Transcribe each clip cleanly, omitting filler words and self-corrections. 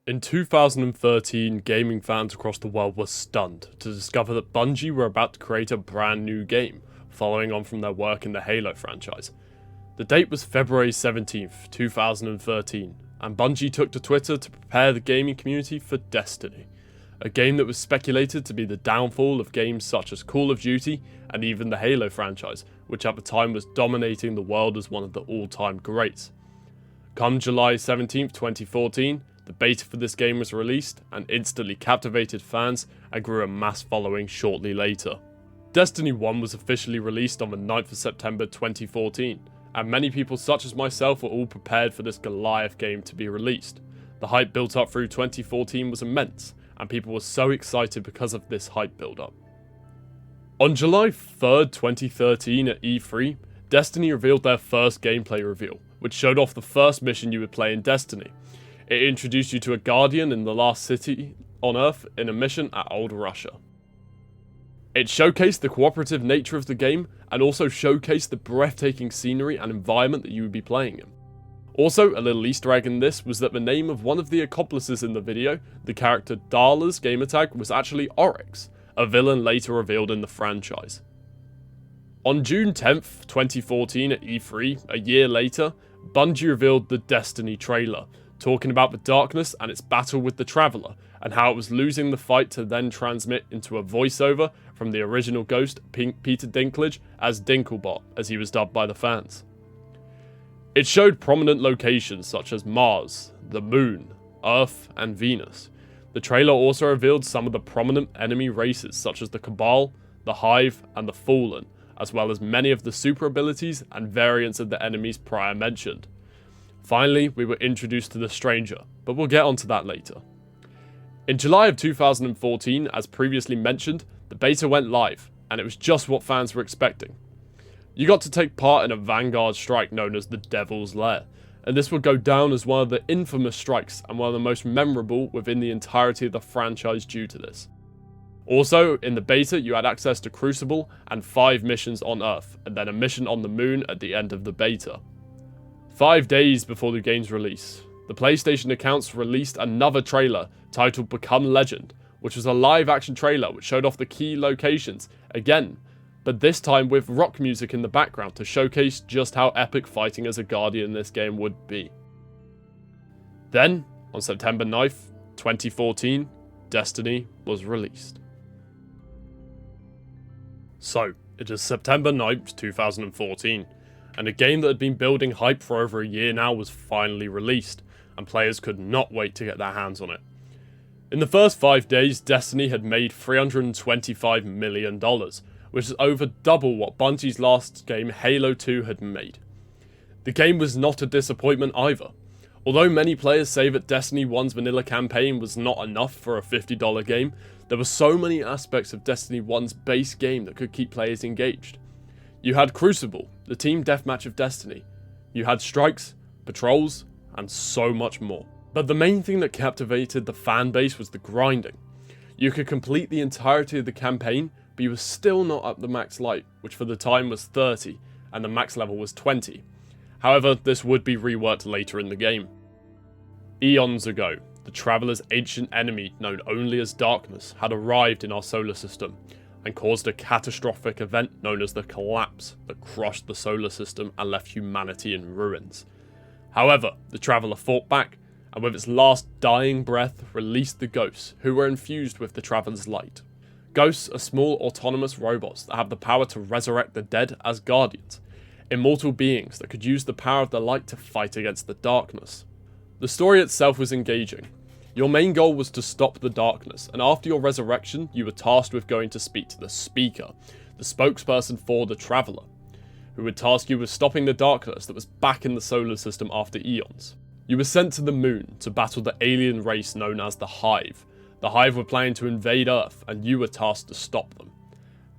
In 2013, gaming fans across the world were stunned to discover that Bungie were about to create a brand new game, following on from their work in the Halo franchise. The date was February 17th, 2013, and Bungie took to Twitter to prepare the gaming community for Destiny, a game that was speculated to be the downfall of games such as Call of Duty and even the Halo franchise, which at the time was dominating the world as one of the all-time greats. Come July 17th, 2014, the beta for this game was released and instantly captivated fans and grew a mass following shortly later. Destiny 1 was officially released on the 9th of September 2014, and many people such as myself were all prepared for this Goliath game to be released. The hype built up through 2014 was immense, and people were so excited because of this hype build-up. On July 3rd, 2013 at E3, Destiny revealed their first gameplay reveal, which showed off the first mission you would play in Destiny. It introduced you to a Guardian in the last city on Earth in a mission at Old Russia. It showcased the cooperative nature of the game and also showcased the breathtaking scenery and environment that you would be playing in. Also, a little Easter egg in this was that the name of one of the accomplices in the video, the character Darla's gamertag, was actually Oryx, a villain later revealed in the franchise. On June 10th, 2014 at E3, a year later, Bungie revealed the Destiny trailer, talking about the darkness and its battle with the Traveler, and how it was losing the fight to then transmit into a voiceover from the original ghost Peter Dinklage as Dinklebot, as he was dubbed by the fans. It showed prominent locations such as Mars, the Moon, Earth, and Venus. The trailer also revealed some of the prominent enemy races such as the Cabal, the Hive, and the Fallen, as well as many of the super abilities and variants of the enemies prior mentioned. Finally, we were introduced to the Stranger, but we'll get onto that later. In July of 2014, as previously mentioned, the beta went live, and it was just what fans were expecting. You got to take part in a vanguard strike known as the Devil's Lair, and this would go down as one of the infamous strikes and one of the most memorable within the entirety of the franchise due to this. Also, in the beta, you had access to Crucible and 5 missions on Earth, and then a mission on the Moon at the end of the beta. 5 days before the game's release, the PlayStation accounts released another trailer titled Become Legend, which was a live-action trailer which showed off the key locations again, but this time with rock music in the background to showcase just how epic fighting as a Guardian in this game would be. Then, on September 9th, 2014, Destiny was released. So, it is September 9th, 2014, and a game that had been building hype for over a year now was finally released, and players could not wait to get their hands on it. In the first 5 days, Destiny had made $325 million, which is over double what Bungie's last game, Halo 2, had made. The game was not a disappointment either. Although many players say that Destiny 1's vanilla campaign was not enough for a $50 game, there were so many aspects of Destiny 1's base game that could keep players engaged. You had Crucible, the team deathmatch of Destiny. You had strikes, patrols, and so much more. But the main thing that captivated the fan base was the grinding. You could complete the entirety of the campaign, but you were still not up the max light, which for the time was 30, and the max level was 20. However, this would be reworked later in the game. Eons ago, the Traveler's ancient enemy, known only as Darkness, had arrived in our solar system, and caused a catastrophic event known as the Collapse that crushed the solar system and left humanity in ruins. However, the Traveler fought back, and with its last dying breath released the Ghosts, who were infused with the Traveler's light. Ghosts are small autonomous robots that have the power to resurrect the dead as Guardians, immortal beings that could use the power of the light to fight against the darkness. The story itself was engaging. Your main goal was to stop the darkness, and after your resurrection, you were tasked with going to speak to the Speaker, the spokesperson for the Traveler, who would task you with stopping the darkness that was back in the solar system after eons. You were sent to the Moon to battle the alien race known as the Hive. The Hive were planning to invade Earth, and you were tasked to stop them.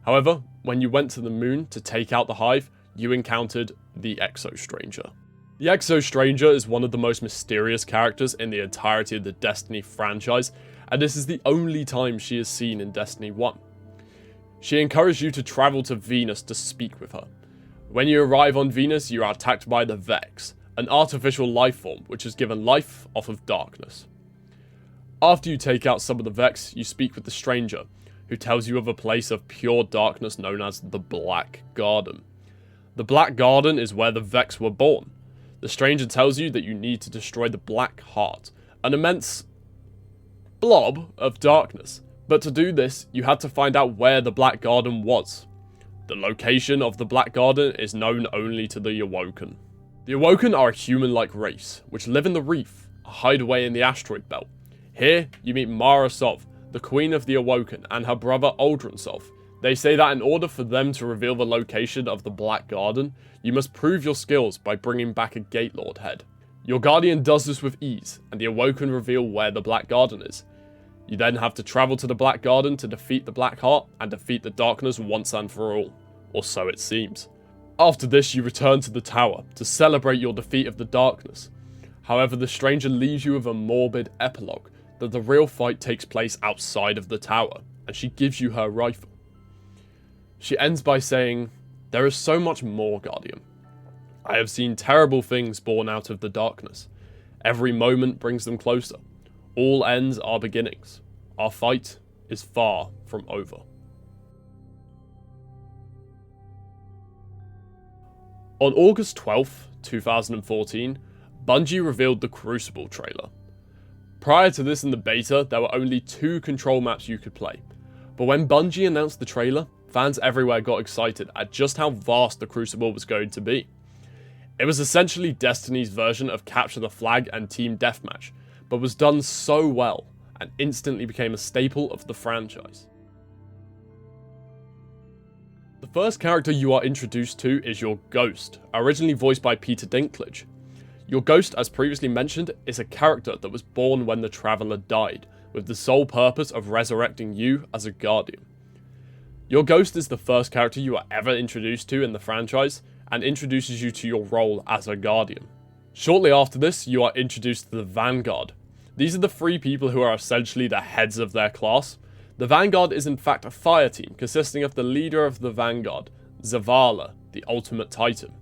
However, when you went to the Moon to take out the Hive, you encountered the Exo-Stranger. The Exo-Stranger is one of the most mysterious characters in the entirety of the Destiny franchise, and this is the only time she is seen in Destiny 1. She encouraged you to travel to Venus to speak with her. When you arrive on Venus, you are attacked by the Vex, an artificial life form which is given life off of darkness. After you take out some of the Vex, you speak with the Stranger, who tells you of a place of pure darkness known as the Black Garden. The Black Garden is where the Vex were born. The Stranger tells you that you need to destroy the Black Heart, an immense blob of darkness. But to do this, you had to find out where the Black Garden was. The location of the Black Garden is known only to the Awoken. The Awoken are a human-like race, which live in the Reef, a hideaway in the asteroid belt. Here, you meet Mara Sov, the Queen of the Awoken, and her brother Aldrin Sov. They say that in order for them to reveal the location of the Black Garden, you must prove your skills by bringing back a Gate Lord head. Your Guardian does this with ease, and the Awoken reveal where the Black Garden is. You then have to travel to the Black Garden to defeat the Black Heart and defeat the darkness once and for all. Or so it seems. After this, you return to the tower to celebrate your defeat of the darkness. However, the Stranger leaves you with a morbid epilogue that the real fight takes place outside of the tower, and she gives you her rifle. She ends by saying, "There is so much more, Guardian. I have seen terrible things born out of the darkness. Every moment brings them closer. All ends are beginnings. Our fight is far from over." On August 12th, 2014, Bungie revealed the Crucible trailer. Prior to this in the beta, there were only 2 control maps you could play. But when Bungie announced the trailer, fans everywhere got excited at just how vast the Crucible was going to be. It was essentially Destiny's version of Capture the Flag and Team Deathmatch, but was done so well and instantly became a staple of the franchise. The first character you are introduced to is your Ghost, originally voiced by Peter Dinklage. Your Ghost, as previously mentioned, is a character that was born when the Traveler died, with the sole purpose of resurrecting you as a Guardian. Your Ghost is the first character you are ever introduced to in the franchise, and introduces you to your role as a Guardian. Shortly after this, you are introduced to the Vanguard. These are the 3 people who are essentially the heads of their class. The Vanguard is in fact a fire team consisting of the leader of the Vanguard, Zavala, the Ultimate Titan.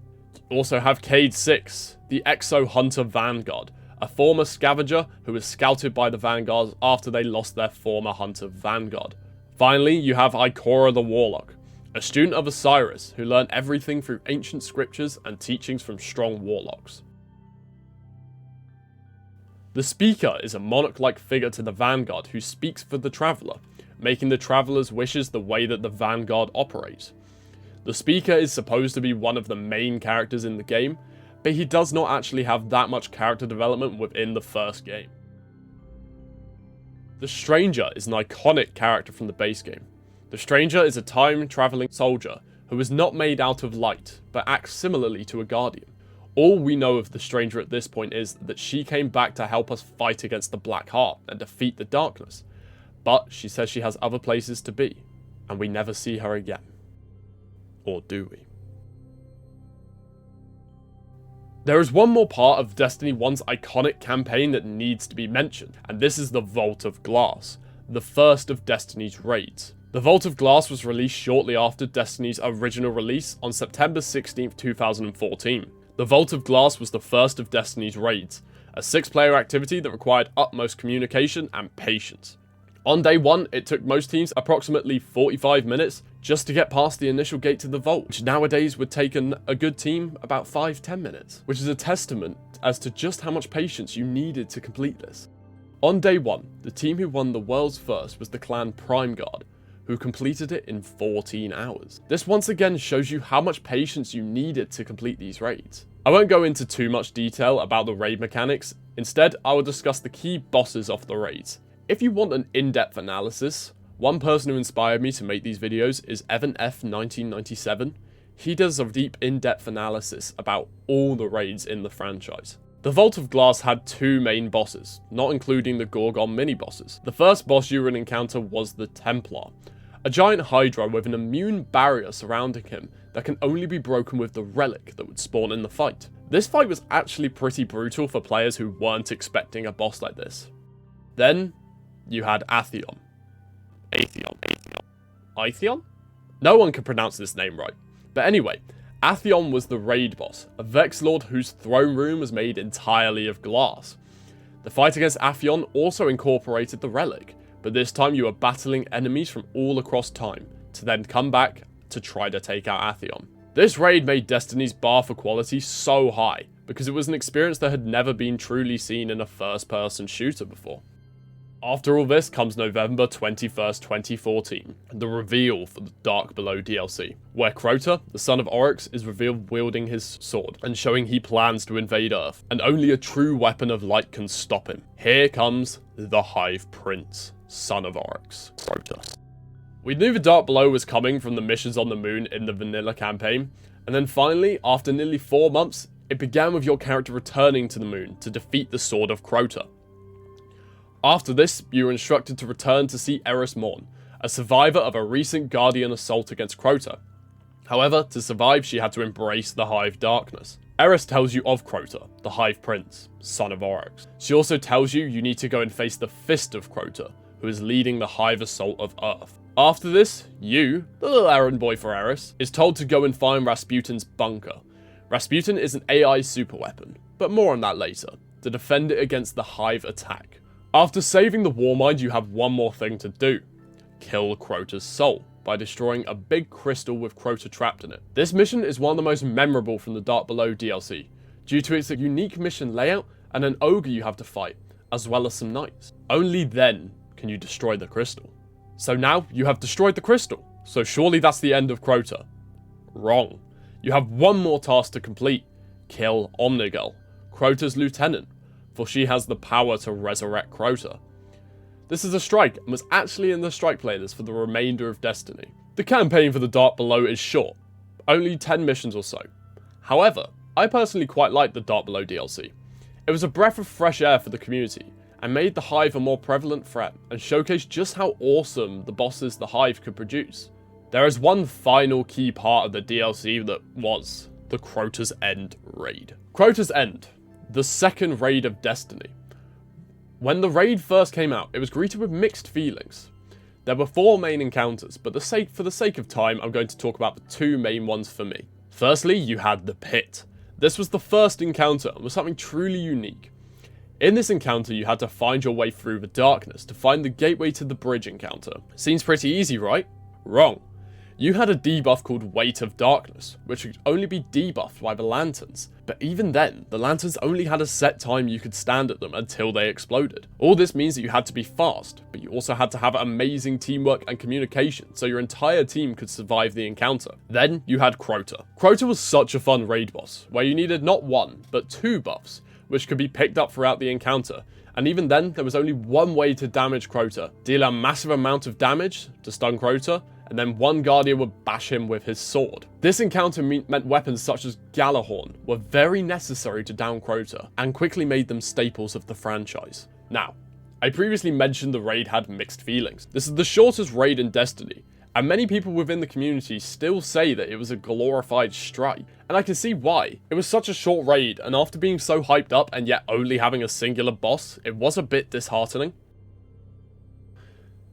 You also have Cade 6, the Exo Hunter Vanguard, a former scavenger who was scouted by the Vanguards after they lost their former Hunter Vanguard. Finally, you have Ikora the Warlock, a student of Osiris who learned everything through ancient scriptures and teachings from strong warlocks. The Speaker is a monarch-like figure to the Vanguard who speaks for the Traveler, making the Traveler's wishes the way that the Vanguard operates. The Speaker is supposed to be one of the main characters in the game, but he does not actually have that much character development within the first game. The Stranger is an iconic character from the base game. The Stranger is a time-traveling soldier who is not made out of light, but acts similarly to a Guardian. All we know of the Stranger at this point is that she came back to help us fight against the Black Heart and defeat the darkness. But she says she has other places to be, and we never see her again. Or do we? There is one more part of Destiny 1's iconic campaign that needs to be mentioned, and this is the Vault of Glass, the first of Destiny's raids. The Vault of Glass was released shortly after Destiny's original release on September 16th, 2014. The Vault of Glass was the first of Destiny's raids, a 6-player activity that required utmost communication and patience. On day 1, it took most teams approximately 45 minutes just to get past the initial gate to the vault, which nowadays would take a good team about 5-10 minutes, which is a testament as to just how much patience you needed to complete this. On day 1, the team who won the world's first was the clan Prime Guard, who completed it in 14 hours. This once again shows you how much patience you needed to complete these raids. I won't go into too much detail about the raid mechanics, instead I will discuss the key bosses of the raids. If you want an in-depth analysis, one person who inspired me to make these videos is Evan F 1997. He does a deep in-depth analysis about all the raids in the franchise. The Vault of Glass had 2 main bosses, not including the Gorgon mini-bosses. The first boss you would encounter was the Templar, a giant Hydra with an immune barrier surrounding him that can only be broken with the relic that would spawn in the fight. This fight was actually pretty brutal for players who weren't expecting a boss like this. Then, you had Atheon. Atheon? No one can pronounce this name right. But anyway, Atheon was the raid boss, a Vex Lord whose throne room was made entirely of glass. The fight against Atheon also incorporated the relic, but this time you were battling enemies from all across time, to then come back to try to take out Atheon. This raid made Destiny's bar for quality so high, because it was an experience that had never been truly seen in a first-person shooter before. After all this comes November 21st, 2014, the reveal for the Dark Below DLC, where Crota, the son of Oryx, is revealed wielding his sword and showing he plans to invade Earth, and only a true weapon of light can stop him. Here comes the Hive Prince, son of Oryx, Crota. We knew the Dark Below was coming from the missions on the moon in the vanilla campaign, and then finally, after nearly 4 months, it began with your character returning to the moon to defeat the Sword of Crota. After this, you were instructed to return to see Eris Morn, a survivor of a recent Guardian assault against Crota. However, to survive, she had to embrace the Hive darkness. Eris tells you of Crota, the Hive Prince, son of Oryx. She also tells you need to go and face the Fist of Crota, who is leading the Hive assault of Earth. After this, you, the little errand boy for Eris, is told to go and find Rasputin's bunker. Rasputin is an AI superweapon, but more on that later, to defend it against the Hive attack. After saving the Warmind, you have one more thing to do. Kill Crota's soul, by destroying a big crystal with Crota trapped in it. This mission is one of the most memorable from the Dark Below DLC, due to its unique mission layout and an ogre you have to fight, as well as some knights. Only then can you destroy the crystal. So now, you have destroyed the crystal, so surely that's the end of Crota. Wrong. You have one more task to complete. Kill Omnigirl, Crota's lieutenant, for she has the power to resurrect Crota. This is a strike, and was actually in the strike playlist for the remainder of Destiny. The campaign for the Dark Below is short, only 10 missions or so. However, I personally quite liked the Dark Below DLC. It was a breath of fresh air for the community, and made the Hive a more prevalent threat, and showcased just how awesome the bosses the Hive could produce. There is one final key part of the DLC that was the Crota's End raid. Crota's End, the second raid of Destiny. When the raid first came out, it was greeted with mixed feelings. There were 4 main encounters, but for the sake of time, I'm going to talk about the 2 main ones for me. Firstly, you had the Pit. This was the first encounter and was something truly unique. In this encounter, you had to find your way through the darkness to find the gateway to the bridge encounter. Seems pretty easy, right? Wrong. You had a debuff called Weight of Darkness, which could only be debuffed by the lanterns. But even then, the lanterns only had a set time you could stand at them until they exploded. All this means that you had to be fast, but you also had to have amazing teamwork and communication, so your entire team could survive the encounter. Then, you had Crota. Crota was such a fun raid boss, where you needed not 1, but 2 buffs, which could be picked up throughout the encounter. And even then, there was only one way to damage Crota. Deal a massive amount of damage to stun Crota, and then one Guardian would bash him with his sword. This encounter meant weapons such as Galahorn were very necessary to down Crota, and quickly made them staples of the franchise. Now, I previously mentioned the raid had mixed feelings. This is the shortest raid in Destiny, and many people within the community still say that it was a glorified strike, and I can see why. It was such a short raid, and after being so hyped up and yet only having a singular boss, it was a bit disheartening.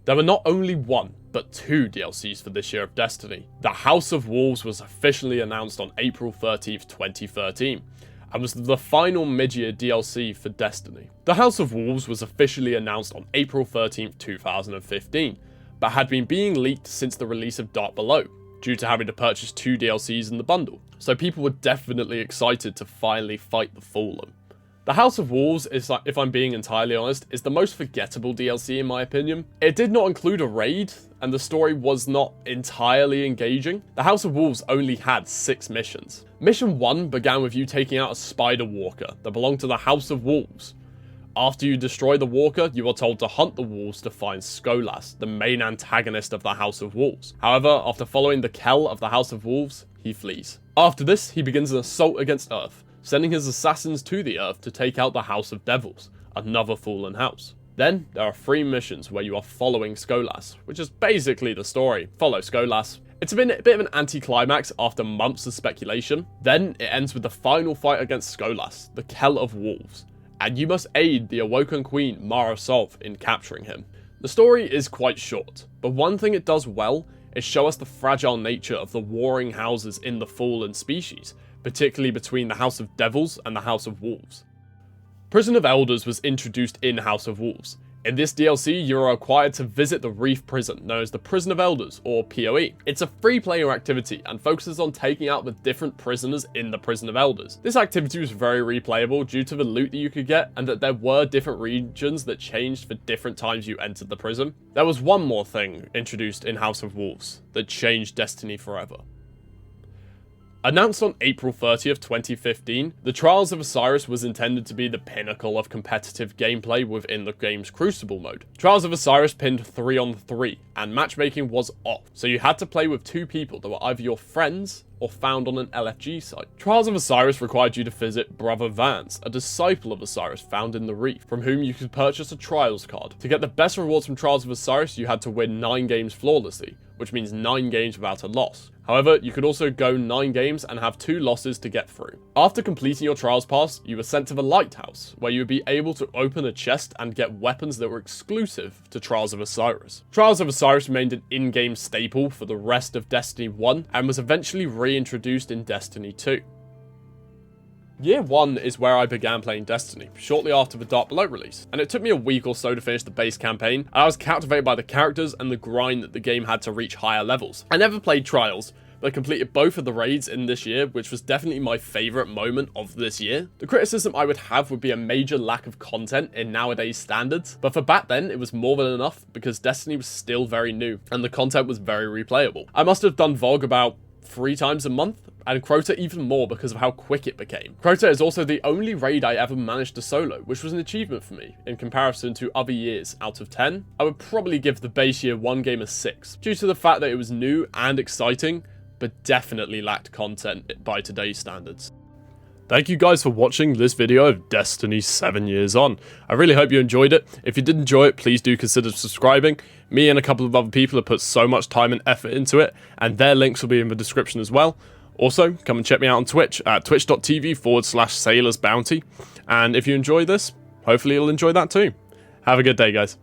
There were not only 1, but 2 DLCs for this year of Destiny. The House of Wolves was officially announced on April 13th, 2013, and was the final mid-year DLC for Destiny. The House of Wolves was officially announced on April 13th, 2015, but had been being leaked since the release of Dark Below, due to having to purchase 2 DLCs in the bundle, so people were definitely excited to finally fight the Fallen. The House of Wolves, if I'm being entirely honest, is the most forgettable DLC in my opinion. It did not include a raid, and the story was not entirely engaging. The House of Wolves only had 6 missions. Mission 1 began with you taking out a spider walker that belonged to the House of Wolves. After you destroy the walker, you are told to hunt the wolves to find Skolas, the main antagonist of the House of Wolves. However, after following the Kell of the House of Wolves, he flees. After this, he begins an assault against Earth, sending his assassins to the Earth to take out the House of Devils, another fallen house. Then, there are 3 missions where you are following Skolas, which is basically the story. Follow Skolas. It's been a bit of an anticlimax after months of speculation. Then, it ends with the final fight against Skolas, the Kell of Wolves, and you must aid the Awoken Queen, Mara Sov, in capturing him. The story is quite short, but one thing it does well is show us the fragile nature of the warring houses in the Fallen species, particularly between the House of Devils and the House of Wolves. Prison of Elders was introduced in House of Wolves. In this DLC, you are required to visit the Reef Prison, known as the Prison of Elders, or PoE. It's a free player activity and focuses on taking out the different prisoners in the Prison of Elders. This activity was very replayable due to the loot that you could get, and that there were different regions that changed for different times you entered the prison. There was one more thing introduced in House of Wolves that changed Destiny forever. Announced on April 30th, 2015, the Trials of Osiris was intended to be the pinnacle of competitive gameplay within the game's Crucible mode. Trials of Osiris pinned 3 on 3, and matchmaking was off, so you had to play with 2 people that were either your friends or found on an LFG site. Trials of Osiris required you to visit Brother Vance, a disciple of Osiris found in the Reef, from whom you could purchase a Trials card. To get the best rewards from Trials of Osiris, you had to win 9 games flawlessly, which means 9 games without a loss. However, you could also go 9 games and have 2 losses to get through. After completing your Trials Pass, you were sent to the Lighthouse, where you would be able to open a chest and get weapons that were exclusive to Trials of Osiris. Trials of Osiris remained an in-game staple for the rest of Destiny 1, and was eventually reintroduced in Destiny 2. Year 1 is where I began playing Destiny, shortly after the Dark Below release, and it took me a week or so to finish the base campaign, and I was captivated by the characters and the grind that the game had to reach higher levels. I never played Trials, but I completed both of the raids in this year, which was definitely my favourite moment of this year. The criticism I would have would be a major lack of content in nowadays standards, but for back then it was more than enough because Destiny was still very new, and the content was very replayable. I must have done VOG about 3 times a month, and Crota even more because of how quick it became. Crota is also the only raid I ever managed to solo, which was an achievement for me in comparison to other years. Out of 10, I would probably give the base year 1 game a 6, due to the fact that it was new and exciting, but definitely lacked content by today's standards. Thank you guys for watching this video of Destiny 7 years on. I really hope you enjoyed it. If you did enjoy it, please do consider subscribing. Me and a couple of other people have put so much time and effort into it, and their links will be in the description as well. Also, come and check me out on Twitch at twitch.tv/SailorsBounty. And if you enjoy this, hopefully you'll enjoy that too. Have a good day, guys.